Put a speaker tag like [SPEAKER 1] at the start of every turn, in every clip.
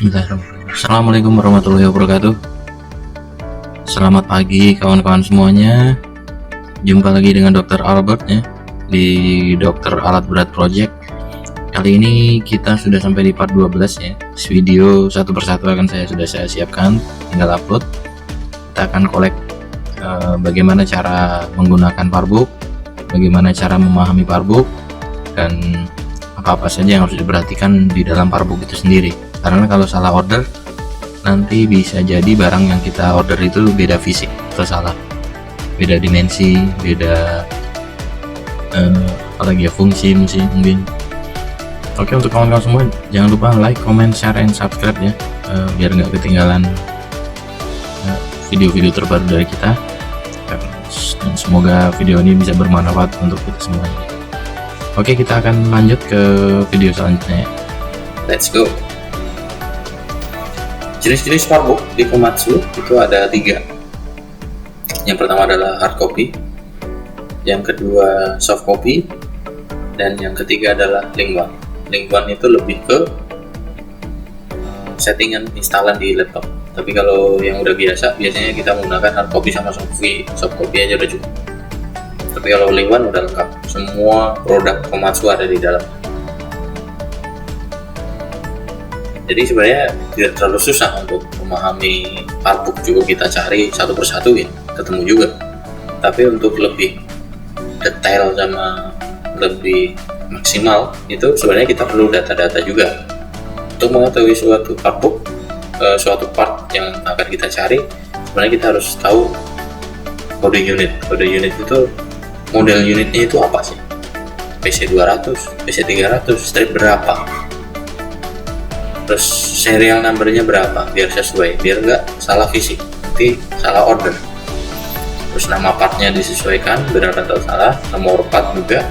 [SPEAKER 1] Bismillahirrahmanirrahim. Assalamualaikum warahmatullahi wabarakatuh. Selamat pagi kawan-kawan semuanya. Jumpa lagi dengan Dr. Albert ya di Dokter Alat Berat Project. Kali ini kita sudah sampai di part 12 ya. Video satu persatu akan saya siapkan, tinggal upload. Kita akan kolek bagaimana cara menggunakan Parbook, bagaimana cara memahami Parbook, dan apa-apa saja yang harus diperhatikan di dalam Parbook itu sendiri. Karena kalau salah order nanti bisa jadi barang yang kita order itu beda fisik atau salah, beda dimensi, beda apalagi ya, fungsi mungkin. Oke, untuk kawan-kawan semua jangan lupa like, comment, share, and subscribe ya, biar nggak ketinggalan video-video terbaru dari kita, dan semoga video ini bisa bermanfaat untuk kita semuanya. Oke, kita akan lanjut ke video selanjutnya. Let's go. Jenis-jenis Parbook di Komatsu itu ada 3. Yang pertama adalah hard copy, yang kedua soft copy, dan yang ketiga adalah link one. Link one itu lebih ke settingan instalan di laptop. Tapi kalau yang udah biasanya kita menggunakan hard copy sama soft copy aja udah cukup. Tapi kalau link one udah lengkap, semua produk Komatsu ada di dalam. Jadi sebenarnya tidak terlalu susah untuk memahami Parbook, juga kita cari satu persatu ya, ketemu juga. Tapi untuk lebih detail sama lebih maksimal itu sebenarnya kita perlu data-data juga. Untuk mengetahui suatu Parbook, suatu part yang akan kita cari, sebenarnya kita harus tahu kode unit. Kode unit itu, model unitnya itu apa sih? PC200, PC300, strip berapa? Terus serial numbernya berapa biar sesuai, biar nggak salah fisik, nanti salah order. Terus nama partnya disesuaikan benar atau salah, nomor part juga.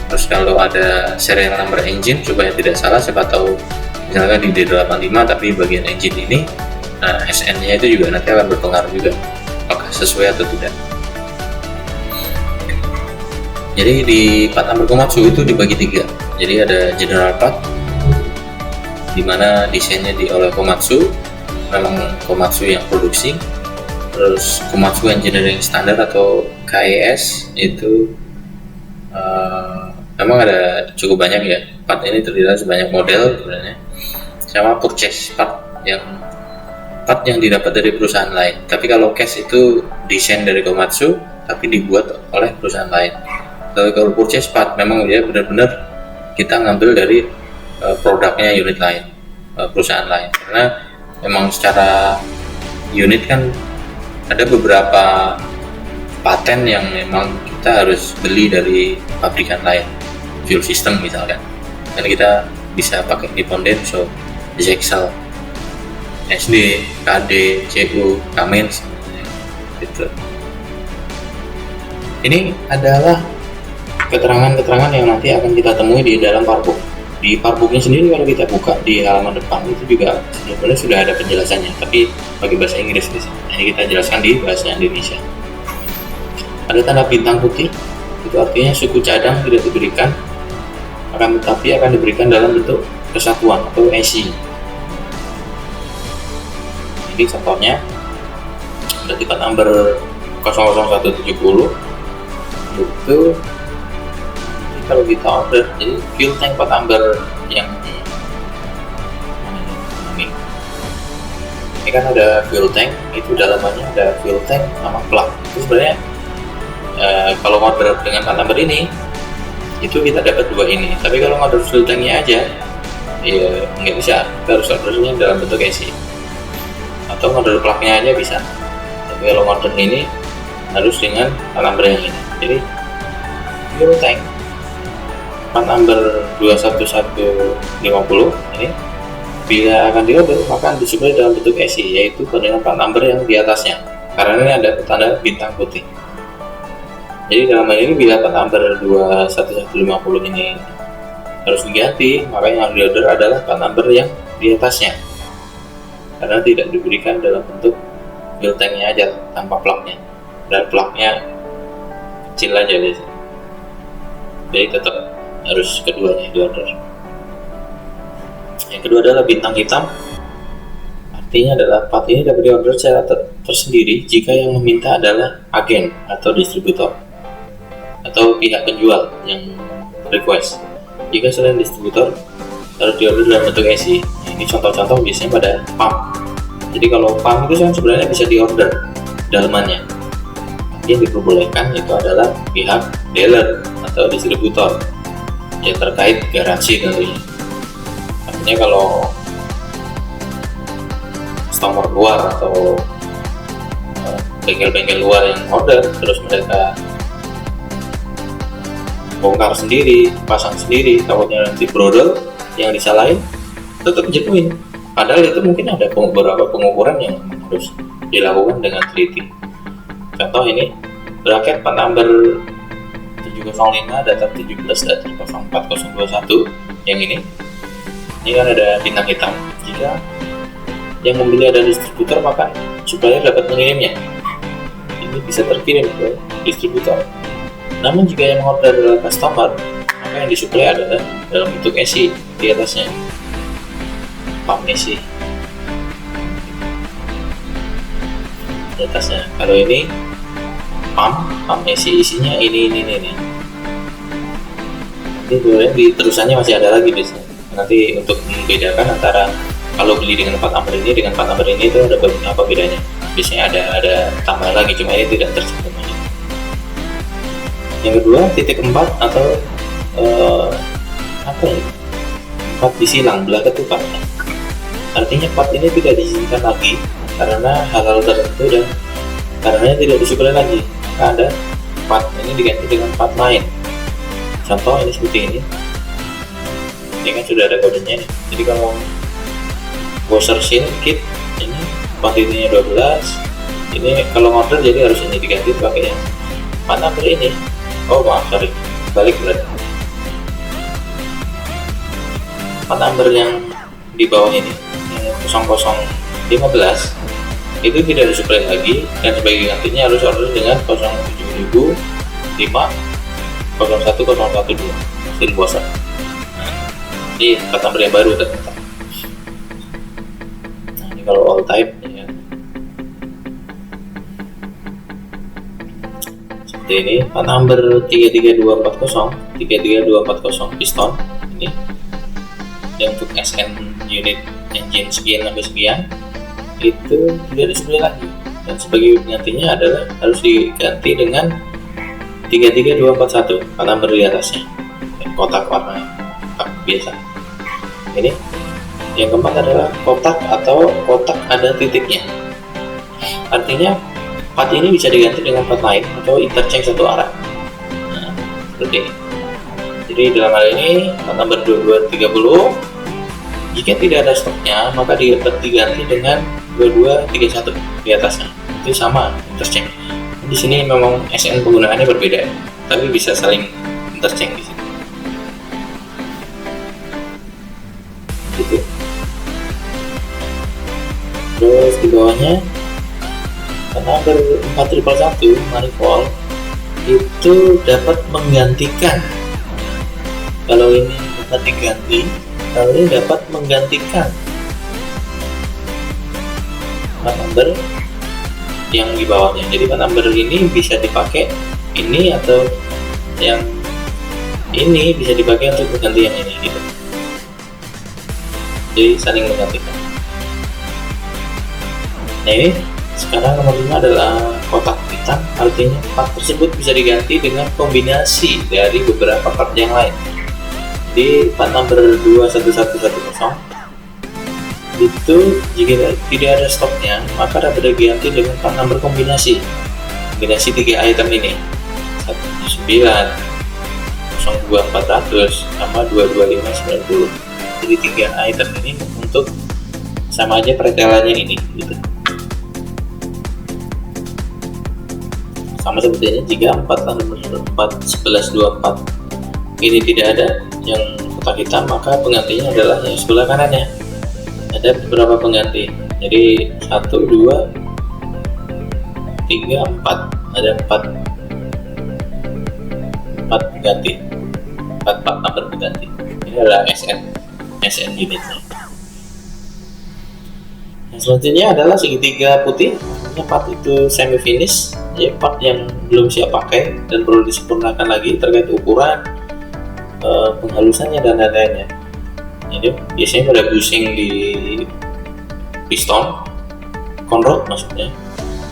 [SPEAKER 1] Terus kalau ada serial number engine supaya tidak salah, siapa tahu misalnya di D85 tapi bagian engine ini, nah SN-nya itu juga nanti akan berpengaruh juga apakah sesuai atau tidak. Jadi di part number Komatsu itu dibagi 3. Jadi ada general part, dimana desainnya oleh Komatsu, memang Komatsu yang produksi. Terus Komatsu Engineering Standard atau KES itu memang ada cukup banyak ya. Part ini terdiri dari banyak model sebenarnya. Sama purchase part yang didapat dari perusahaan lain. Tapi kalau KES itu desain dari Komatsu tapi dibuat oleh perusahaan lain. Tapi kalau purchase part memang dia benar-benar kita ngambil dari produknya unit lain, perusahaan lain, karena memang secara unit kan ada beberapa paten yang memang kita harus beli dari pabrikan lain, fuel system misalkan, dan kita bisa pakai Nippon Denso, Zexel, SD, KD, CU, Cummins gitu. Ini adalah keterangan-keterangan yang nanti akan kita temui di dalam Parbook. Di Parbooknya sendiri kalau kita buka di halaman depan itu juga sebenarnya sudah ada penjelasannya, tapi pakai bahasa Inggris di sini. Ini kita jelaskan di bahasa Indonesia. Ada tanda bintang putih, itu artinya suku cadang tidak diberikan, akan tetapi akan diberikan dalam bentuk kesatuan atau SI. Ini contohnya berarti part number 00170 itu kalau kita order, jadi fuel tank part number yang ini kan ada fuel tank, itu dalamannya ada fuel tank sama plug. Itu sebenarnya kalau order dengan part number ini itu kita dapat 2 ini. Tapi kalau order fuel tanknya aja ya nggak bisa, kita harus ordernya dalam bentuk SI, atau order plugnya aja bisa. Tapi kalau order ini harus dengan part number yang ini. Jadi fuel tank part number 21150 ini bila akan diorder maka disuplai dalam bentuk SI, yaitu dengan part number yang di atasnya, karena ini ada tanda bintang putih. Jadi dalam hal ini bila part number 21150 ini harus diganti, maka yang diorder adalah part number yang di atasnya, karena tidak diberikan dalam bentuk fuel tanknya aja tanpa plugnya, dan plugnya kecil aja di sini. Jadi tetap harus keduanya di order. Yang kedua adalah bintang hitam. Artinya adalah part ini dapat diorder secara tersendiri jika yang meminta adalah agen atau distributor atau pihak penjual yang request. Jika selain distributor harus diorder dalam bentuk ESI. Ini contoh-contoh biasanya pada pump. Jadi kalau pump itu kan sebenarnya bisa diorder dalamannya. Tapi yang diperbolehkan itu adalah pihak dealer atau distributor yang terkait garansi tentunya. Artinya kalau customer luar atau bengkel-bengkel luar yang order terus mereka bongkar sendiri, pasang sendiri, takutnya nanti brodol yang disalahin, tetap jenuin. Padahal itu mungkin ada beberapa pengukuran yang harus dilakukan dengan teliti. Contoh ini bracket part number 705 data 17 data 04021 yang ini kan ada bintang hitam. Jika yang membeli ada distributor, maka supplier dapat mengirimnya. Ini bisa terkirim ke distributor. Namun jika yang order adalah customer, maka yang disuplai adalah dalam bentuk ESI di atasnya, pump ESI di atasnya. Kalau ini pump ESI isinya ini. Nanti sebenarnya di terusannya masih ada lagi biasanya. Nanti untuk membedakan antara kalau beli dengan part number ini dengan part number ini itu ada apa bedanya? Biasanya ada tambah lagi, cuma ini tidak tercantum. Yang kedua, titik 4 atau apa ya? 4 disilang belah ketupat. Artinya part ini tidak diizinkan lagi karena hal-hal tertentu dan karenanya tidak disuplai lagi. Maka ada part ini diganti dengan part lain. Contoh ini seperti ini. Ini kan sudah ada kodenya nih. Jadi kalau washer seal kit ini kuantitinya 12. Ini kalau order jadi harus ini diganti pakai yang part number ini. Oh maaf, sorry, balik berarti. Part number yang di bawah ini yang 0015 itu tidak disuplai lagi dan sebagai gantinya harus order dengan 07005 01012 mesin bosan. Ini part number yang baru ternyata. Nah ini kalau all type ya. Ini part number 33240 piston ini yang untuk SN unit engine sekian sampai sekian itu tidak disuplai lagi dan sebagai penggantinya adalah harus diganti dengan 33241 part number di atasnya kotak warna biasa. Ini yang keempat adalah kotak atau kotak ada titiknya, artinya part ini bisa diganti dengan part lain atau interchange satu arah. Nah, seperti ini. Jadi dalam hal ini part number 2230 jika tidak ada stoknya maka dapat diganti dengan 2231 di atasnya. Itu sama interchange. Di sini memang SN penggunaannya berbeda, tapi bisa saling interchange di sini. Gitu. Terus di bawahnya number 4111 manifold itu dapat menggantikan. Kalau ini dapat diganti, kalau ini dapat menggantikan part number yang di bawahnya. Jadi part number ini bisa dipakai ini atau yang ini bisa dipakai untuk mengganti yang ini gitu. Jadi saling menggantikan. Nah ini sekarang nomor 5 adalah kotak hitam, artinya part tersebut bisa diganti dengan kombinasi dari beberapa part yang lain. Di part number 21110 itu jika tidak ada stoknya maka dapat diganti dengan part number kombinasi 3 item ini 19 02400 sama 22590. Jadi 3 item ini untuk sama aja pretelannya ini gitu. Sama seperti ini jika 41124 ini tidak ada yang kotak hitam maka penggantinya adalah yang sebelah kanannya. Ada beberapa pengganti, jadi 1, 2, 3, 4 ada 4 pengganti, 4 number pengganti. Ini adalah SN unitnya. Yang selanjutnya adalah segitiga putih. Ini part itu semi finish, ya part yang belum siap pakai dan perlu disempurnakan lagi terkait ukuran, penghalusannya dan lain-lainnya. Ini biasanya pada bushing di piston, conrod maksudnya.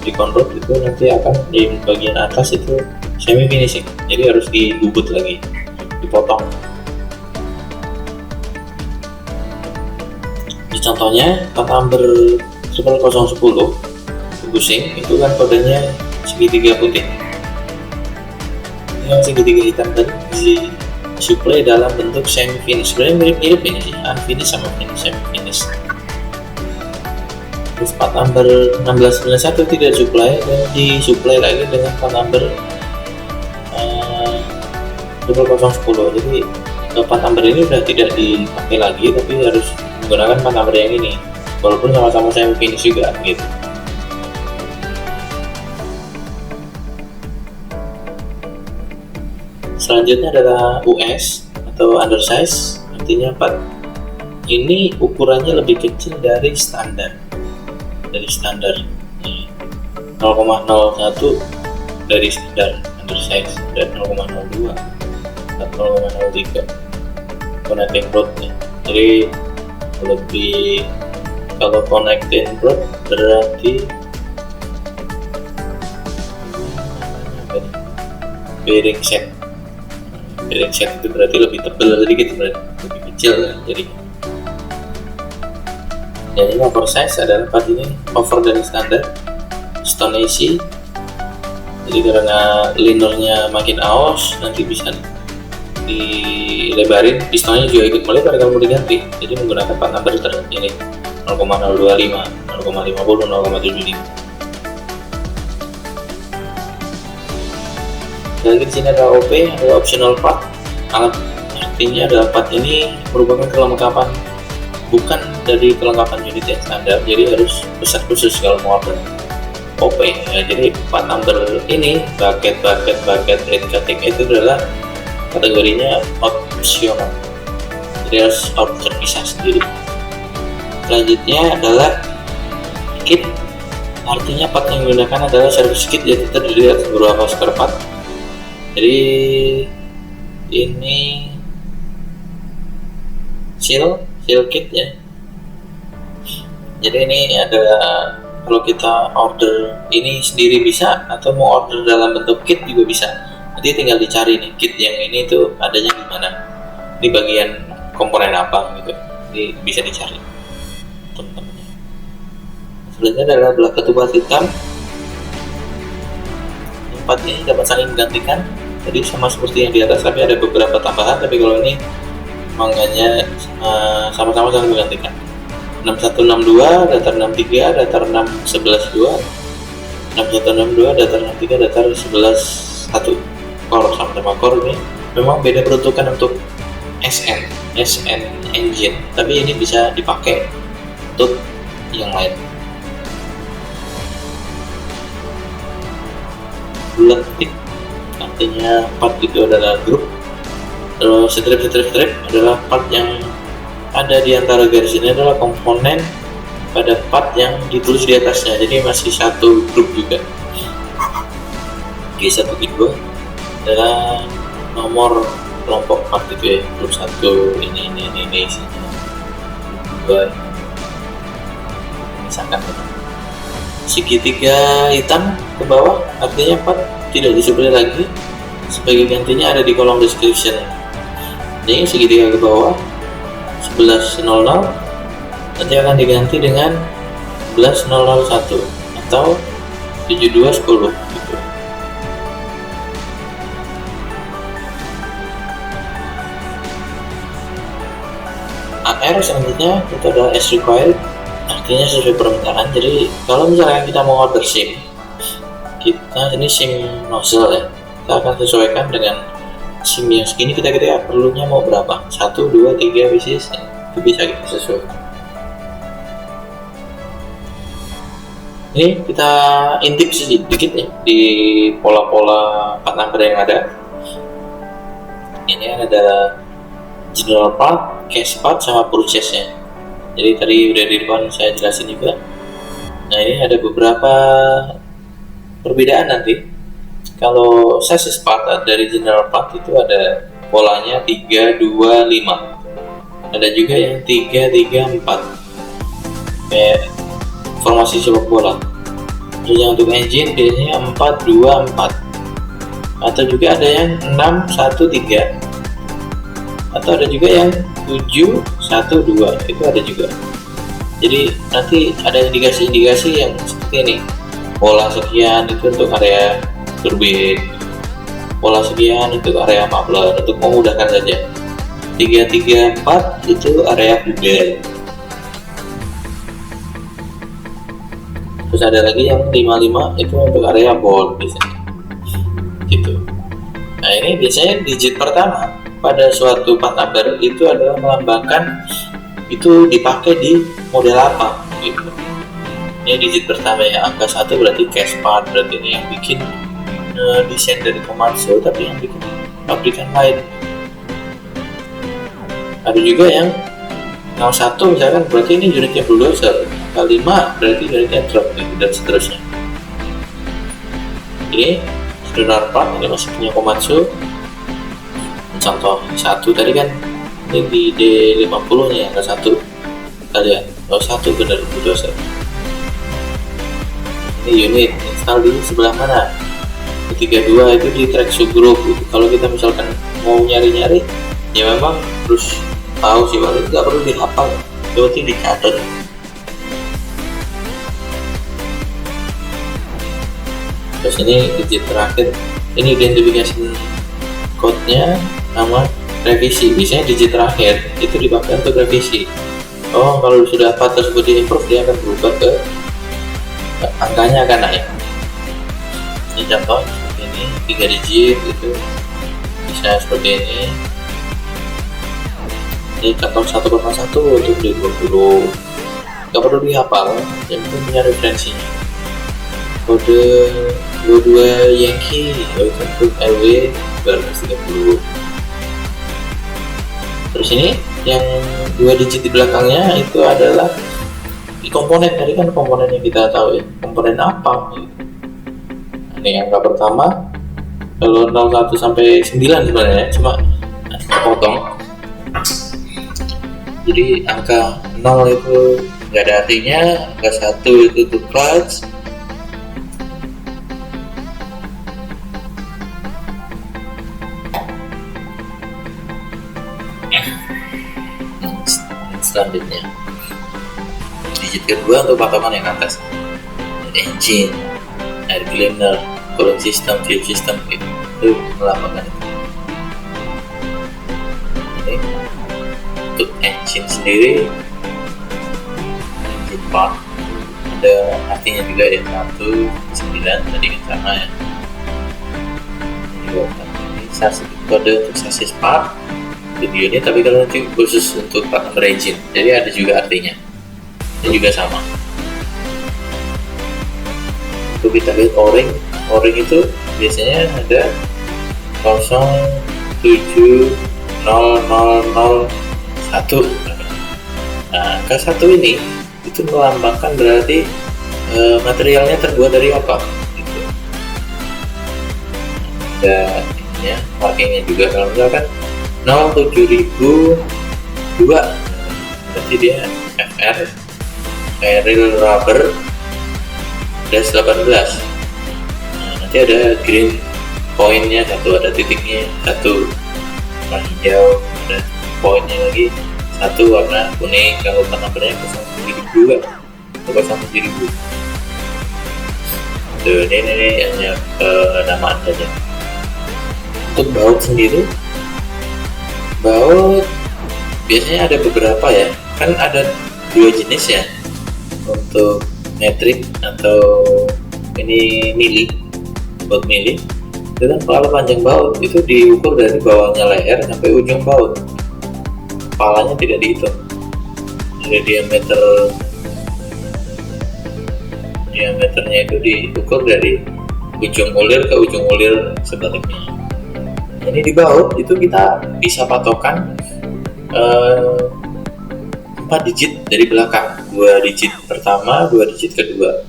[SPEAKER 1] Di conrod itu nanti akan di bagian atas itu semi finishing, jadi harus dibubut lagi, dipotong. Di contohnya part number 0010 bushing itu kan kodenya segitiga putih. Yang segitiga hitam tadi disuplai dalam bentuk semi finish. Sebenarnya mirip-mirip ini sih, unfinished sama finish, semi finish. Terus part number 1691 tidak disuplai dan disuplai lagi dengan part number 0010. Jadi part number ini sudah tidak dipakai lagi, tapi harus menggunakan part number yang ini, walaupun sama-sama semi finish juga gitu. Selanjutnya adalah US atau undersize, artinya part ini ukurannya lebih kecil dari standar, 0,01 dari standar undersize dan 0,02 atau 0,03 connecting rodnya. Jadi lebih, kalau connecting rod berarti bearing set. Bearing set itu berarti lebih tebal sedikit, berarti lebih kecil ya. Jadi dan ini oversize adalah part ini over dari standar. Stone AC, jadi karena linernya makin aus nanti bisa dilebarin, pistonnya juga ikut melebar kalau mau diganti, jadi menggunakan part number ini 0,025, 0,50, 0,75. Dan di sini ada OP, adalah optional part. Artinya adalah part ini merupakan kelengkapan, bukan dari kelengkapan unit yang standar, jadi harus pesan khusus kalau mau order OP ya. Jadi part number ini bucket head cutting itu adalah kategorinya optional, jadi harus terpisah sendiri. Selanjutnya adalah kit, artinya part yang digunakan adalah service kit, yaitu terdiri dari beberapa spare part. Jadi ini seal kit ya. Jadi ini ada, kalau kita order ini sendiri bisa, atau mau order dalam bentuk kit juga bisa. Nanti tinggal dicari nih kit yang ini tuh adanya di mana, di bagian komponen apa gitu. Jadi bisa dicari teman-teman. Selanjutnya adalah belak ketupat hitam. Empat ini dapat saling menggantikan. Jadi sama seperti yang di atas, tapi ada beberapa tambahan. Tapi kalau ini manganya sama-sama saling menggantikan. 6162, datar 63, datar 6112, 6162, datar 63, datar 111 core, sama-sama core. Ini memang beda peruntukan untuk SN engine, tapi ini bisa dipakai untuk yang lain. Bulat tik, artinya part itu adalah grup. Terus strip adalah part yang ada di antara garis ini adalah komponen pada part yang ditulis di atasnya, jadi masih satu grup juga. G1, G2 adalah nomor kelompok part itu ya, grup 1 ini isinya 2 misalkan. Segitiga hitam ke bawah artinya part tidak disuplai lagi, sebagai gantinya ada di kolom description. Ini segitiga ke bawah 1100 nanti akan diganti dengan 11001 atau 7210 gitu. AR selanjutnya itu adalah as required, artinya sesuai permintaan. Jadi kalau misalnya kita mau order SIM, kita ini SIM nozzle ya, kita akan sesuaikan dengan SIM yang segini, kita perlunya mau berapa, 1, 2, 3 pieces, itu bisa kita sesuaikan. Ini kita intip sedikit ya di pola-pola part number yang ada. Ini ada general part, cash part, sama purchase nya. Jadi tadi udah di depan saya jelasin juga. Nah, ini ada beberapa perbedaan nanti. Kalau chassis part dari general part itu ada polanya 3, 2, 5. Ada juga yang 3, 3, 4. Kayak formasi sepak bola. Terus yang untuk engine biasanya 4, 2, 4. Atau juga ada yang 6, 1, 3. Atau ada juga yang 7, 1, 2. Itu ada juga. Jadi nanti ada indikasi-indikasi yang seperti ini. Pola sekian itu untuk area turbin, pola sekian itu area muffler, untuk memudahkan saja. 3, 3, 4 itu area bubbler. Terus ada lagi yang 5, 5 itu untuk area bolt biasanya. Gitu. Nah, ini biasanya digit pertama pada suatu part number itu adalah melambangkan itu dipakai di model apa gitu. Ini digit pertama ya, angka 1 berarti case part, berarti ini yang bikin desain dari Komatsu, tapi yang bikin pabrikan lain. Ada juga yang 01 misalkan berarti ini unitnya bulldozer, angka 5 berarti unitnya truck gitu, dan seterusnya. Ini standar part, ini masih punya Komatsu. Contoh 1 tadi kan ini di D50 nya angka 1 kalian. Oh, 1 benar bulldozer. Ini unit install di sebelah mana? 32 itu di track subgroup gitu. Kalau kita misalkan mau nyari-nyari ya memang terus tahu sih, kalau itu nggak perlu dihafal, berarti dicatat. Terus ini digit terakhir, ini identification code-nya sama revisi. Biasanya digit terakhir itu dipakai untuk revisi. Oh, kalau sudah part tersebut di-improve, dia akan berubah ke angkanya akan naik. Ini contoh seperti ini, 3 digit itu bisa seperti ini. Ini contoh 1,1 untuk D20, nggak perlu dihafal, yang penting punya referensinya. Kode 22 Yankee yaitu untuk LW 230. Terus ini yang 2 digit di belakangnya itu adalah di komponen. Tadi kan komponen yang kita tahu ya, komponen apa gitu. Ini angka pertama, kalau 01 sampai 9 sebenarnya cuma potong. Jadi angka 0 itu nggak ada artinya, angka 1 itu untuk clutch, selanjutnya digit kedua untuk patokan yang atas, engine, air cleaner, cooling system, fuel system, itu melambangkan itu. Ini untuk engine sendiri, engine part ada artinya juga ya, 1, 9 tadi kan sama ya. Ini chassis kode untuk chassis part videonya, tapi kalau nanti khusus untuk part number engine, jadi ada juga artinya, ini juga sama. Untuk kita lihat o-ring itu biasanya ada 0700001. Nah, angka 1 ini itu melambangkan berarti materialnya terbuat dari apa gitu. Ada ininya, markingnya juga. Kalau misalkan 07002 berarti dia FR, Aerial Rubber dash 18. Nah, nanti ada green poinnya satu, ada titiknya satu, warna hijau, ada poinnya lagi satu, warna kuning. Kalau warna nomornya 072 atau 070. Ini hanya penamaan saja. Untuk baut sendiri, baut biasanya ada beberapa ya, kan ada 2 jenis ya, untuk metrik atau ini mili. Baut mili itu kan kalau panjang baut itu diukur dari bawahnya leher sampai ujung baut, kepalanya tidak dihitung. Jadi diameternya itu diukur dari ujung ulir ke ujung ulir sebaliknya. Ini di baut itu kita bisa patokan 4 digit dari belakang, 2 digit pertama, 2 digit kedua.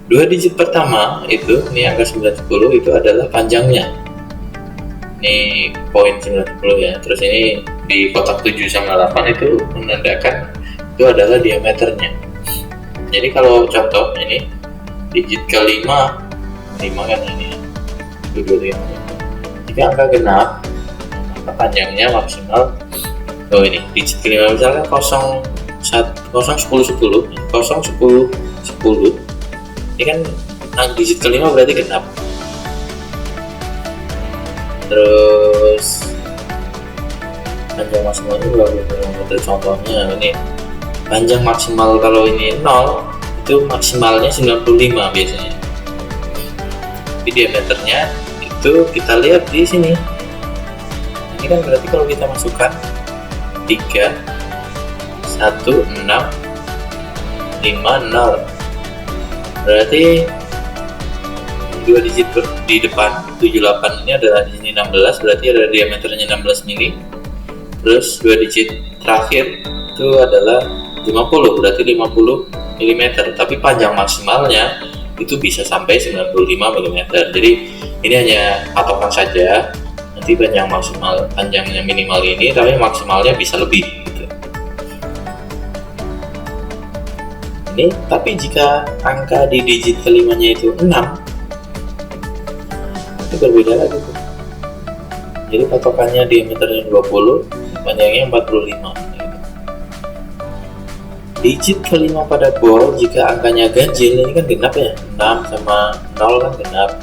[SPEAKER 1] 2 digit pertama itu, ini angka 910 itu adalah panjangnya. Ini poin 90 ya. Terus ini di kotak 7 sama 8 itu menandakan itu adalah diameternya. Jadi kalau contoh ini digit kelima, 5 kan ini, 25. Jika angka genap, maka panjangnya maksimal. Oh ini digit kelima misalkan 0 10 10 ini kan digit kelima berarti genap. Terus panjang maksimalnya berapa km? Contohnya ini panjang maksimal kalau ini 0 itu maksimalnya 95 biasanya. Di diameternya itu kita lihat di sini. Ini kan berarti kalau kita masukkan 3 1 6 5 0 berarti 2 digit di depan 78 ini adalah di sini 16, berarti ada diameternya 16 mili. Terus 2 digit terakhir itu adalah 50, berarti 50 mm, tapi panjang maksimalnya itu bisa sampai 95 mm. Jadi ini hanya patokan saja, nanti panjangnya minimal ini, tapi maksimalnya bisa lebih gitu. Ini tapi jika angka di digit kelimanya itu 6, itu berbeda lagi tuh. Jadi patokannya diameternya 20, panjangnya 45. Digit kelima pada ball jika angkanya ganjil, ini kan genap ya, 6 sama 0 kan genap.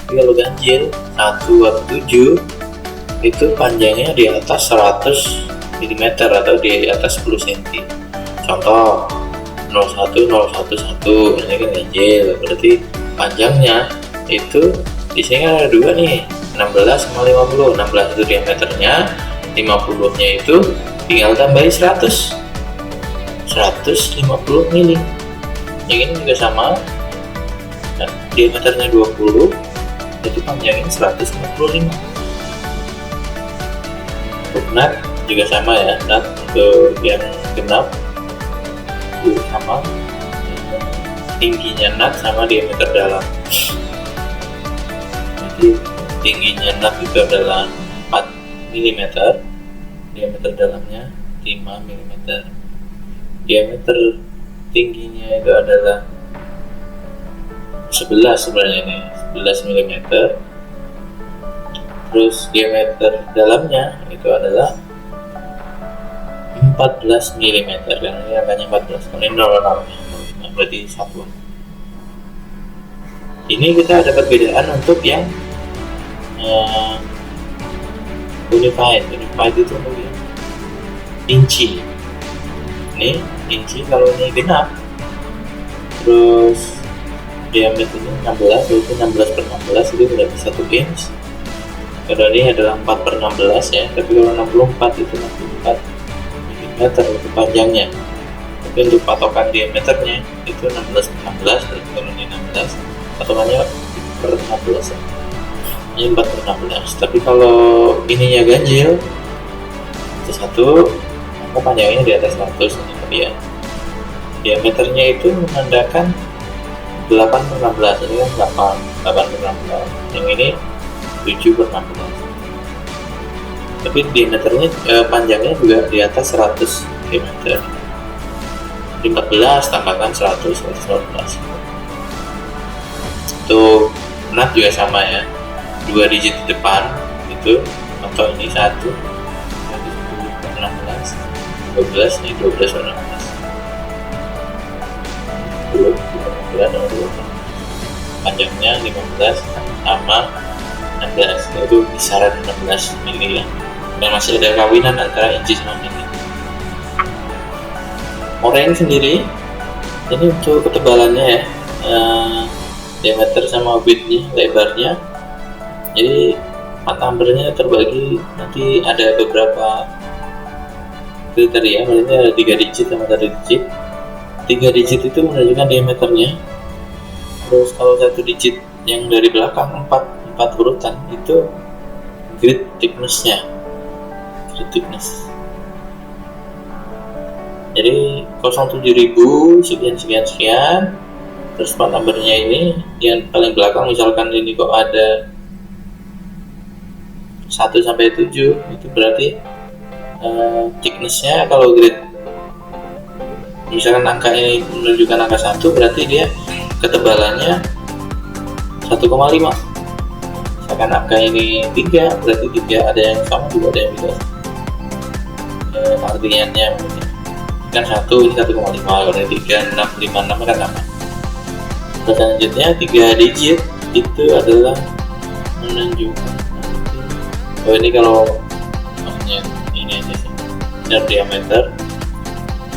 [SPEAKER 1] Tapi kalau ganjil 1 atau 7 itu panjangnya di atas 100 mm atau di atas 10 cm. Contoh 01011, ini kan ganjil, berarti panjangnya itu di sini kan ada 2 nih, 16 sama 50. 16 itu diameternya, 50-nya itu tinggal tambahin 150 mili. Yang ini juga sama, nah, diameternya 20, jadi panjangnya 155. Untuk nut juga sama ya, nut untuk yang genap itu sama, tingginya nut sama diameter dalam. Jadi tingginya nut itu adalah 4 mm, diameter dalamnya 5 mm. Diameter tingginya itu adalah 11 sebenarnya ini, 11 mm. Terus diameter dalamnya itu adalah 14 mm, karena ini angkanya 14, ini 0,6, berarti satuan. Ini kita ada perbedaan untuk yang unified itu inci. Ini inci kalau ini genap. Terus diameternya 16, yaitu 16/16 itu berarti 1 inch. Kalau ini adalah 4/16 ya, tapi kalau 64 itu 64 mm itu panjangnya. Tapi untuk patokan diameternya itu 16/16, berarti kalau ini 16 patokannya per 16 ya. Ini 4/16. Tapi kalau ininya ganjil itu 1, maka panjangnya di atas 100 ya. Diameternya itu menandakan 8/16, ini kan 8/16. Yang ini 7/16. Tapi diameternya panjangnya juga di atas 100 mm. 14 tambahkan 100, 114. Untuk nut juga sama ya, 2 digit di depan itu, atau ini 1 16, 12, ini 12/16, 12, panjangnya 15 sama 16, itu kisaran 16 mili ya. Dan masih ada kawinan antara inci sama mili. Orang sendiri ini untuk ketebalannya ya, diameter sama widthnya, lebarnya. Jadi numbernya terbagi, nanti ada beberapa kriteria, maksudnya ada 3 digit sama 1 digit. 3 digit itu menunjukkan diameternya. Terus kalau 1 digit yang dari belakang 4 urutan itu grid thickness-nya. Grid thickness. Jadi 07.000 sekian sekian sekian, terus part numbernya ini yang paling belakang, misalkan ini kok ada 1 sampai 7, itu berarti thicknessnya kalau grid misalkan angka ini menunjukkan angka 1, berarti dia ketebalannya 1,5. Misalkan angka ini 3, berarti 3 ada yang sama juga ada yang beda. Artinya kan 1 ini 1,5, kalau ini 3, 6, 5, 6 kan sama. Terus selanjutnya 3 digit itu adalah menunjukkan ini kalau maksudnya ini aja sih, dan diameter.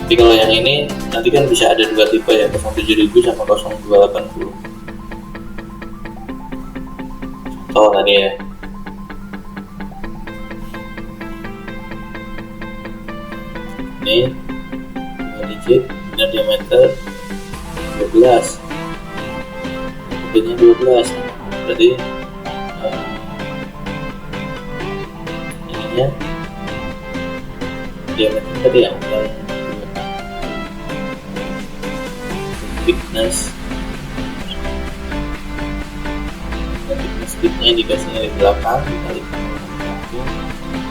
[SPEAKER 1] Tapi kalau yang ini nanti kan bisa ada 2 tipe ya, 07.000 sama 0280. Contoh tadi ya, ini 2 digit dan diameter 12, bentuknya 12, berarti ininya diameter tadi yang thickness speednya dikasihnya di belakang dikali 1,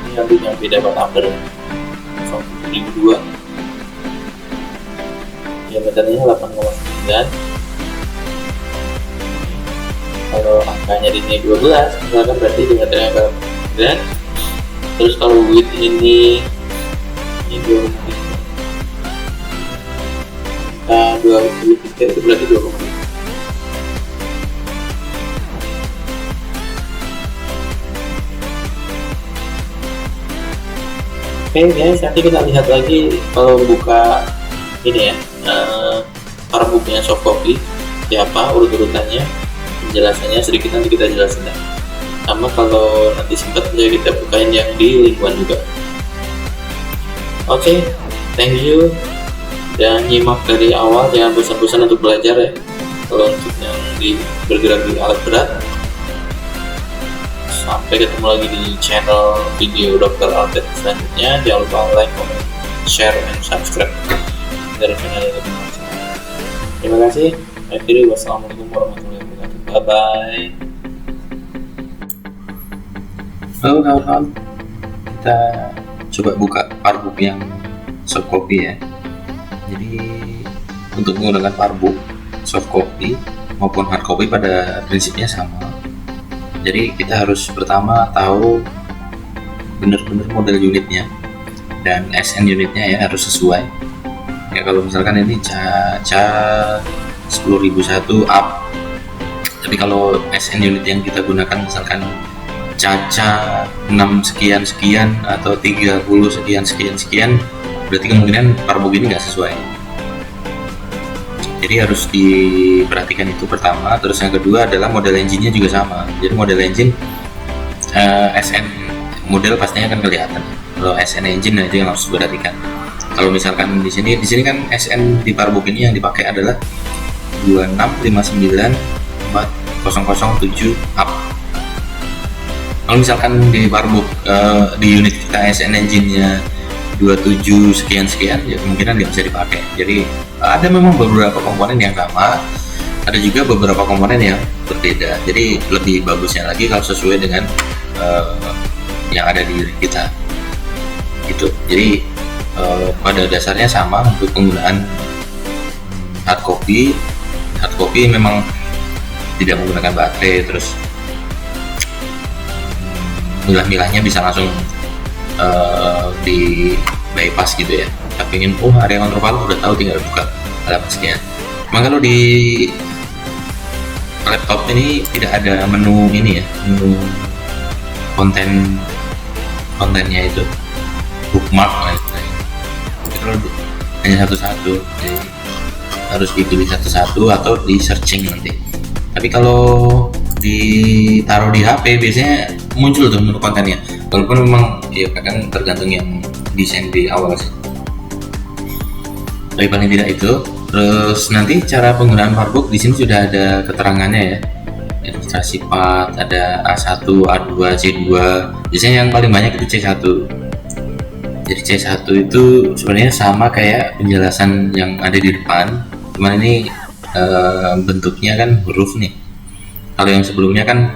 [SPEAKER 1] ini nanti yang beda part number 07.002, diameternya 8,9. kalau angkanya di sini 12 misalkan, berarti diameternya 8,9. Terus kalau width ini 23 itu berarti 2,5. Oke guys, nanti kita lihat lagi kalau buka ini ya, Parbooknya Softcopy siapa urut-urutannya, penjelasannya sedikit nanti kita jelasin ya. Sama kalau nanti sempat ya kita bukain yang di lingkungan juga. Oke, thank you dan nyimak dari awal, jangan bosan-bosan untuk belajar ya. Kalau untuk yang bergerak di alat berat, sampai ketemu lagi di channel video Dr. Albert selanjutnya. Jangan lupa like, comment, share, and subscribe dari channel ini. Terima kasih. Akhirnya wassalamualaikum warahmatullahi wabarakatuh. Bye bye. Halo kawan-kawan, kita coba buka Parbook yang softcopy ya. Jadi untuk menggunakan Parbook softcopy maupun hardcopy pada prinsipnya sama. Jadi kita harus pertama tahu benar-benar model unitnya dan SN unitnya ya, harus sesuai. Ya kalau misalkan ini ca 10.001 up, tapi kalau SN unit yang kita gunakan misalkan caca 6 sekian sekian atau 30 sekian sekian sekian, berarti kemungkinan Parbook ini nggak sesuai. Jadi harus diperhatikan itu pertama. Terus yang kedua adalah model engine-nya juga sama. Jadi model engine SN model pastinya akan kelihatan. Kalau SN engine, nah itu yang harus diperhatikan. Kalau misalkan di sini kan SN di Parbook ini yang dipakai adalah 2659407 up. Kalau misalkan di Parbook di unit kita SN engine-nya 27 sekian sekian, ya kemungkinan nggak bisa dipakai. Jadi ada memang beberapa komponen yang sama, ada juga beberapa komponen yang berbeda. Jadi lebih bagusnya lagi kalau sesuai dengan yang ada di unit kita gitu. Jadi pada dasarnya sama untuk penggunaan hardcopy memang tidak menggunakan baterai, terus milah-milahnya bisa langsung di bypass gitu ya. Tapi ingin area kontrol udah tahu, tinggal buka halaman sekian. Cuma kalau di laptop ini tidak ada menu ini ya, menu kontennya itu bookmark lah istilahnya. Itu hanya satu-satu, jadi harus dipilih satu-satu atau di searching nanti. Tapi kalau ditaruh di HP biasanya muncul tuh menu kontennya, walaupun memang ya kadang tergantung yang desain di awal sih. Tapi paling tidak itu. Terus nanti cara penggunaan Parbook di sini sudah ada keterangannya ya, ilustrasi part, ada A1, A2, C2. Biasanya yang paling banyak itu C1. Jadi C1 itu sebenarnya sama kayak penjelasan yang ada di depan, cuman ini bentuknya kan huruf nih. Kalau yang sebelumnya kan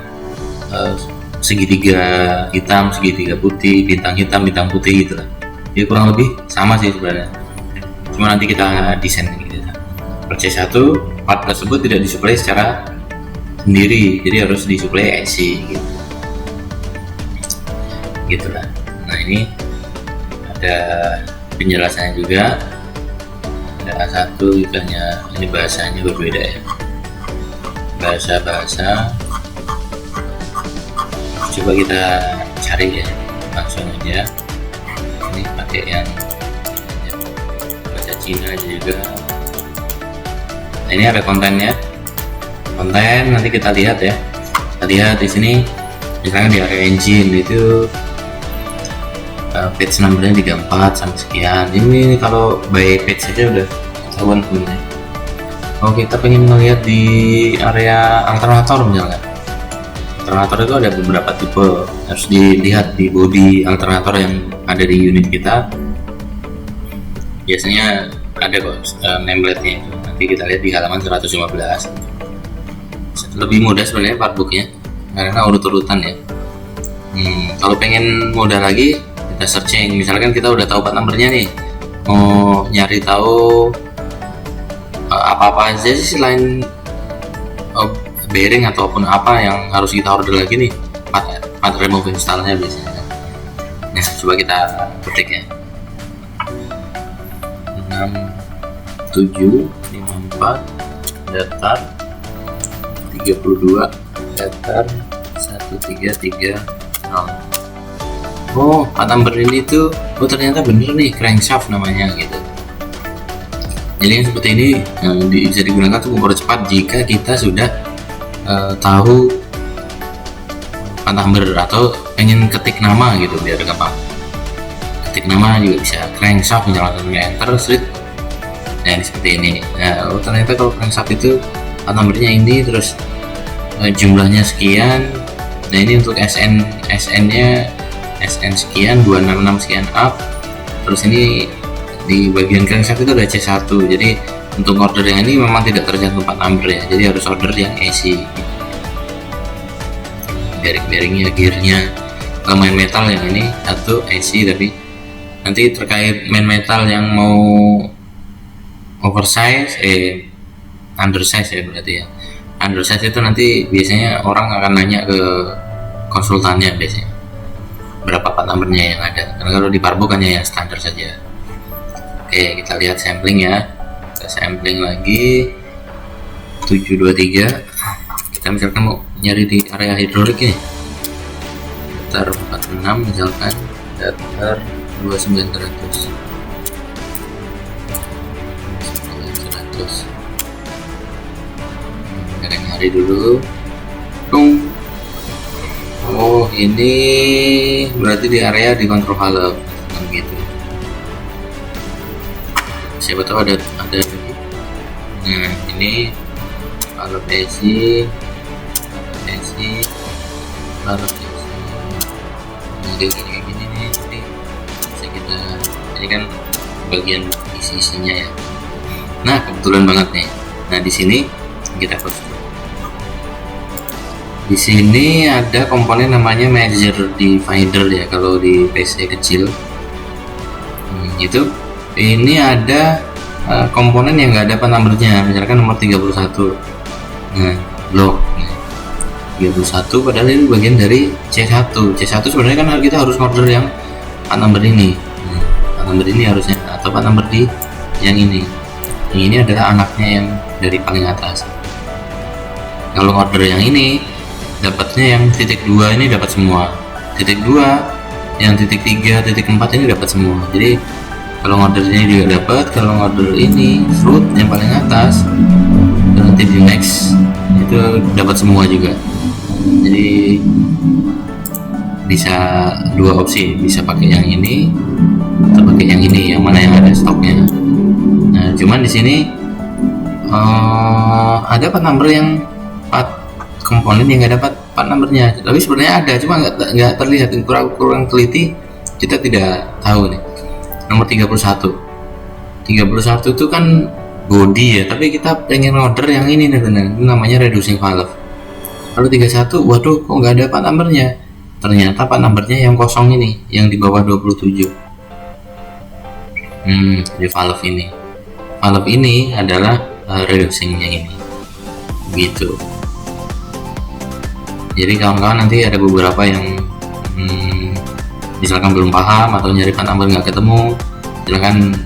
[SPEAKER 1] segitiga hitam, segitiga putih, bintang hitam, bintang putih gitu lah. Jadi kurang lebih sama sih sebenarnya. Cuma nanti kita desain gitu. Per C1 part tersebut tidak disuplai secara sendiri, jadi harus disuplai IC gitu. Gitulah. Nah, ini ada penjelasannya juga. Ada A1 ikannya, ini bahasanya berbeda ya. Bahasa coba kita cari ya, langsung aja. Ini pakai yang bahasa Cina juga. Nah, ini ada konten nanti kita lihat ya. Kita lihat di sini misalnya di area engine itu page numbernya 34 sampai sekian. Ini kalau by page saja udah ketahuan sebenarnya. Kalau kita pengen melihat di area alternator misalnya, alternator itu ada beberapa tipe, harus dilihat di body alternator yang ada di unit kita. Biasanya ada kok nameplate-nya itu. Nanti kita lihat di halaman 115. Lebih mudah sebenarnya partbooknya karena urut-urutan ya. Kalau pengen mudah lagi, kita searching. Misalkan kita udah tahu part numbernya nih, mau nyari tahu apa-apa aja sih selain bearing ataupun apa yang harus kita order lagi nih, part remove installnya biasanya. Nah, coba kita ketik ya. 6754 datar 32 datar 1330. Oh, part number ini tuh ternyata bener nih, crankshaft namanya gitu. Jadi yang seperti ini bisa digunakan untuk mempercepat jika kita sudah tahu part number atau pengen ketik nama gitu biar gampang. Ketik nama juga bisa, crankshaft misalnya enter street. Nah, ini seperti ini. Nah, ternyata kalau crankshaft itu part numbernya ini, terus jumlahnya sekian. Nah, ini untuk SN-nya SN sekian 266 sekian up. Terus ini di bagian crankshaft itu ada C1. Jadi untuk order yang ini memang tidak tercantum part number ya. Jadi harus order yang AC. Bearing-bearingnya, gearnya. Kalau main metal yang ini satu AC, tapi nanti terkait main metal yang mau oversize undersize ya berarti ya. Undersize itu nanti biasanya orang akan nanya ke konsultannya biasanya berapa part numbernya yang ada, karena kalau di partbook hanya yang standar saja. Oke, kita lihat sampling ya. Kita sampling lagi 723. Kita misalkan mau nyari di area hidrolik ini, datar 46 misalkan, datar 29300. Kita nyari dulu. Oh, ini berarti di area di control valve gitu. Siapa tahu ada. Nah, ini valve AC, valve AC. Nah, kayak gini nih. Bisa kita, ini kan bagian isinya ya. Nah, kebetulan banget nih. Nah, di sini kita close. Di sini ada komponen namanya measure divider ya, kalau di PC kecil. Gitu. Ini ada komponen yang nggak ada part numbernya, misalkan nomor 31. Nah, blok. 31 padahal ini bagian dari C1. C1 sebenarnya kan kita harus order yang part number ini. Part number ini harusnya, atau part number di yang ini. Yang ini adalah anaknya yang dari paling atas. Kalau order yang ini, dapatnya yang titik 2 ini dapat semua. Titik 2, yang titik 3, titik 4 ini dapat semua. Jadi kalau order ini juga dapat, kalau order ini fruit yang paling atas, nanti di next itu dapat semua juga. Jadi bisa dua opsi, bisa pakai yang ini atau pakai yang ini, yang mana yang ada stoknya. Nah, cuman di sini ada part number yang komponen yang nggak dapat part numbernya, tapi sebenarnya ada, cuma nggak terlihat, kurang teliti, kita tidak tahu nih. nomor 31 itu kan body ya, tapi kita pengen order yang ini nih teman, namanya reducing valve. Lalu 31, waduh kok nggak ada part numbernya, ternyata part numbernya yang kosong ini, yang di bawah 27. Di valve ini adalah reducingnya ini gitu. Jadi kawan-kawan nanti ada beberapa yang misalkan belum paham atau nyari part number nggak ketemu, silahkan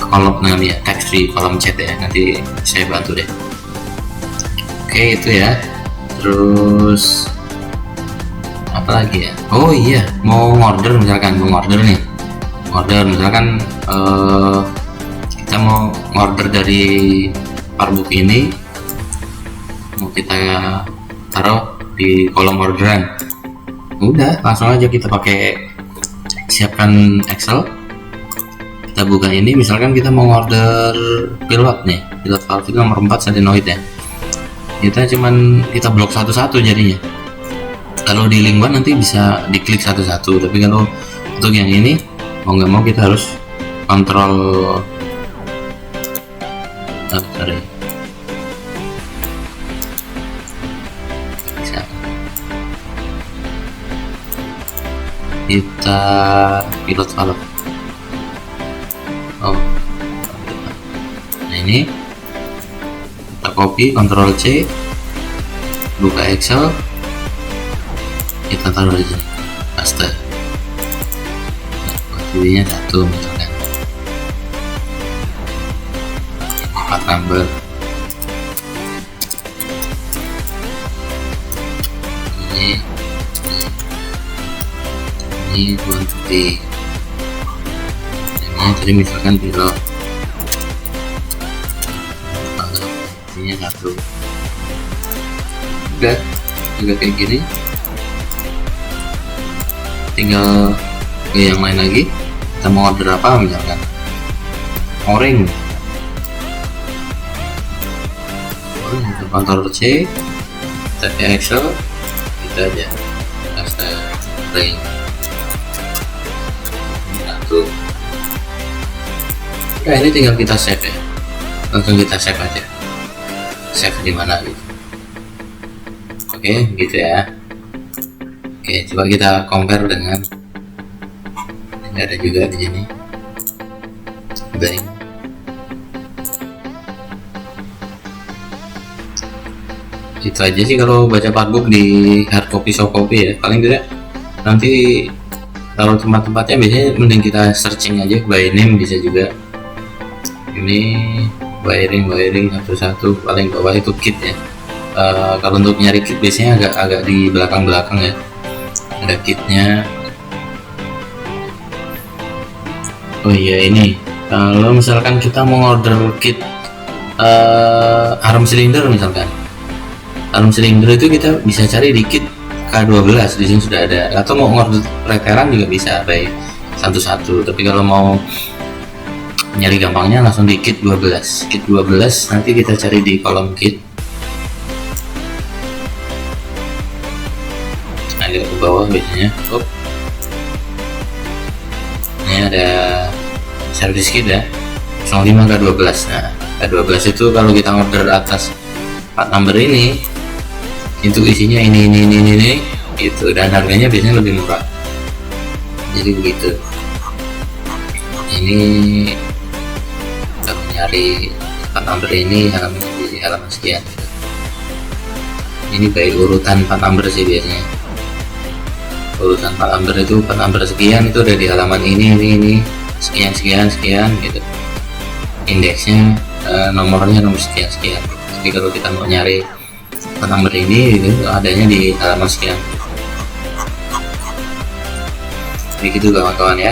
[SPEAKER 1] kolom ya, text di kolom chat ya, nanti saya bantu deh. Oke, itu ya. Terus apa lagi ya? Oh iya, mau order misalkan, misalkan kita mau order dari Parbook ini, mau kita taruh di kolom orderan. Udah, langsung aja kita pakai siapkan Excel, kita buka ini, misalkan kita mau order pilot valve nomor 4 solenoid ya, kita blok satu-satu jadinya. Kalau di link 1 nanti bisa diklik satu-satu, tapi kalau untuk yang ini mau nggak mau kita harus kontrol kita pilot valve. Nah ini kita copy, Ctrl C, buka Excel, kita taruh di sini, paste. Nya 1 misalkan, part number ini quantity, ini tadi misalkan pilot, ini 1. Udah kayak gini, tinggal ke yang lain lagi. Kita mau order apa, misalkan o-ring, Ctrl C, kita ke Excel, kita aja paste ring 1. Nah ini tinggal kita save ya, langsung kita save aja, save di mana gitu. Oke, gitu ya. Oke, coba kita compare dengan ini, ada juga di sini blank. Itu aja sih kalau baca Parbook di hard copy, soft copy ya. Paling tidak nanti kalau tempat-tempatnya biasanya mending kita searching aja by name, bisa juga. Ini wiring satu-satu, paling bawah itu kit ya. Kalau untuk nyari kit biasanya agak di belakang ya, ada kitnya. Oh iya, ini kalau misalkan kita mau order kit arm silinder, misalkan arm silinder itu kita bisa cari di kit K12, di sini sudah ada, atau mau order preteran juga bisa by satu-satu. Tapi kalau mau nyari gampangnya langsung di kit 12. Kit 12 nanti kita cari di kolom kit, agak ke bawah biasanya. Ini ada service kit ya, 05 K12. Nah, K12 itu kalau kita order atas part number ini, itu isinya ini gitu, dan harganya biasanya lebih murah. Jadi begitu. Ini kalau nyari part number ini di halaman sekian gitu. Ini baik urutan part number sih biasanya. Urutan part number itu part number sekian itu udah di halaman ini sekian gitu. Indeksnya nomornya nomor sekian. Jadi kalau kita mau nyari part number ini itu adanya di halaman sekian. Begitu kawan-kawan ya.